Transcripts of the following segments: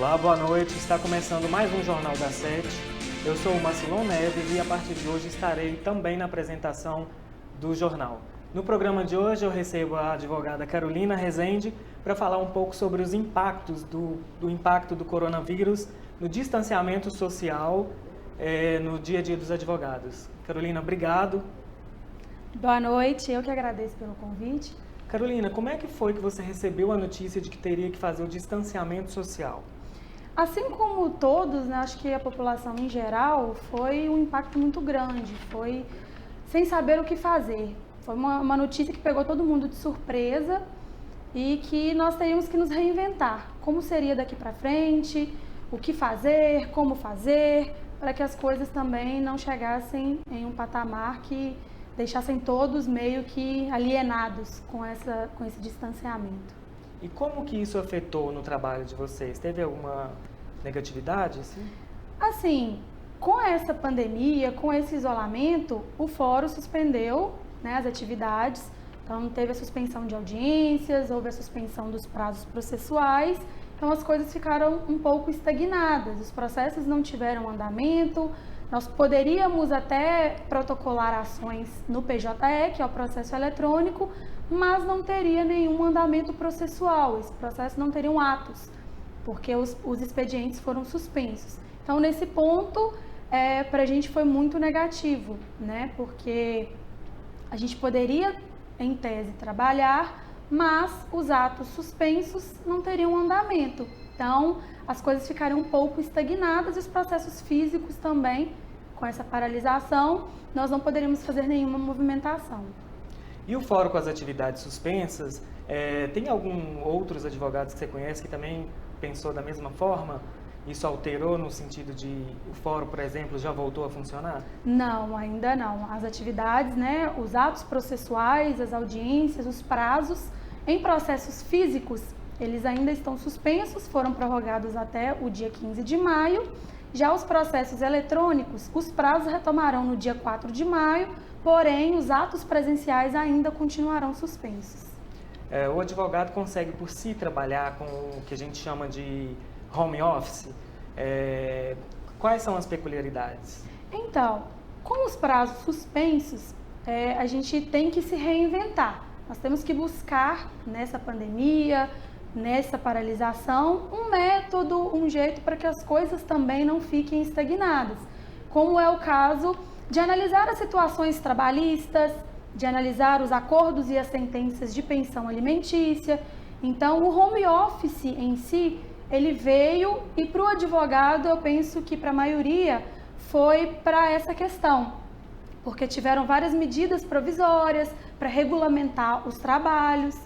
Olá, boa noite. Está começando mais um Jornal da Sete. Eu sou o Marcilon Neves e a partir de hoje estarei também na apresentação do jornal. No programa de hoje eu recebo a advogada Carolina Rezende para falar um pouco sobre os impactos do impacto do coronavírus no distanciamento social no dia a dia dos advogados. Carolina, obrigado. Boa noite, eu que agradeço pelo convite. Carolina, como é que foi que você recebeu a notícia de que teria que fazer o distanciamento social? Assim como todos, né, acho que a população em geral, foi um impacto muito grande, foi sem saber o que fazer. Foi uma notícia que pegou todo mundo de surpresa e que nós teríamos que nos reinventar. Como seria daqui para frente, o que fazer, como fazer, para que as coisas também não chegassem em um patamar que deixassem todos meio que alienados com esse distanciamento. E como que isso afetou no trabalho de vocês? Teve alguma negatividade? Assim, com essa pandemia, com esse isolamento, o fórum suspendeu, né, as atividades. Então, teve a suspensão de audiências, houve a suspensão dos prazos processuais. Então, as coisas ficaram um pouco estagnadas. Os processos não tiveram andamento. Nós poderíamos até protocolar ações no PJE, que é o processo eletrônico, mas não teria nenhum andamento processual. Esse processo não teria atos, porque os expedientes foram suspensos. Então, nesse ponto, para a gente foi muito negativo, né? Porque a gente poderia, em tese, trabalhar, mas os atos suspensos não teriam andamento. Então, as coisas ficaram um pouco estagnadas e os processos físicos também, com essa paralisação, nós não poderíamos fazer nenhuma movimentação. E o fórum com as atividades suspensas, tem outros advogados que você conhece que também pensou da mesma forma? Isso alterou no sentido de o fórum, por exemplo, já voltou a funcionar? Não, ainda não. As atividades, né, os atos processuais, as audiências, os prazos em processos físicos, eles ainda estão suspensos, foram prorrogados até o dia 15 de maio. Já os processos eletrônicos, os prazos retomarão no dia 4 de maio, porém os atos presenciais ainda continuarão suspensos. O advogado consegue por si trabalhar com o que a gente chama de home office? Quais são as peculiaridades? Então, com os prazos suspensos, a gente tem que se reinventar. Nós temos que buscar nessa pandemia, nessa paralisação, um método, um jeito para que as coisas também não fiquem estagnadas. Como é o caso de analisar as situações trabalhistas, de analisar os acordos e as sentenças de pensão alimentícia. Então, o home office em si, ele veio e para o advogado, eu penso que para a maioria, foi para essa questão. Porque tiveram várias medidas provisórias para regulamentar os trabalhos,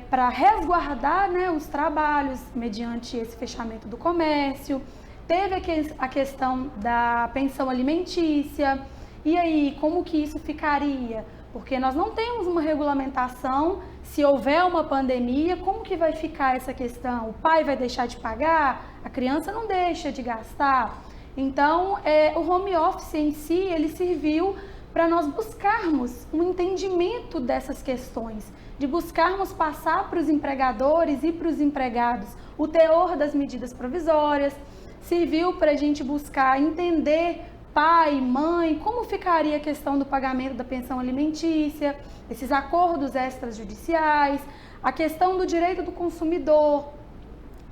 para resguardar, né, os trabalhos mediante esse fechamento do comércio. Teve a questão da pensão alimentícia. E aí, como que isso ficaria? Porque nós não temos uma regulamentação. Se houver uma pandemia, como que vai ficar essa questão? O pai vai deixar de pagar? A criança não deixa de gastar? Então, o home office em si, ele serviu para nós buscarmos um entendimento dessas questões, de buscarmos passar para os empregadores e para os empregados o teor das medidas provisórias, serviu para a gente buscar entender pai, mãe, como ficaria a questão do pagamento da pensão alimentícia, esses acordos extrajudiciais, a questão do direito do consumidor,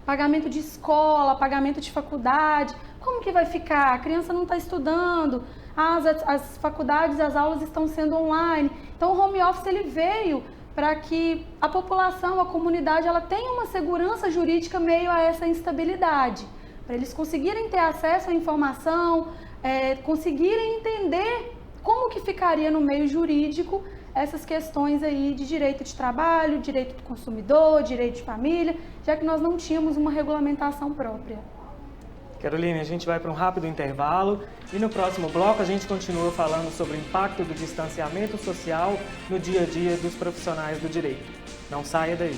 pagamento de escola, pagamento de faculdade, como que vai ficar? A criança não está estudando, as faculdades, as aulas estão sendo online. Então o home office ele veio para que a população, a comunidade, ela tenha uma segurança jurídica meio a essa instabilidade, para eles conseguirem ter acesso à informação, conseguirem entender como que ficaria no meio jurídico essas questões aí de direito de trabalho, direito do consumidor, direito de família, já que nós não tínhamos uma regulamentação própria. Carolina, a gente vai para um rápido intervalo e no próximo bloco a gente continua falando sobre o impacto do distanciamento social no dia a dia dos profissionais do direito. Não saia daí.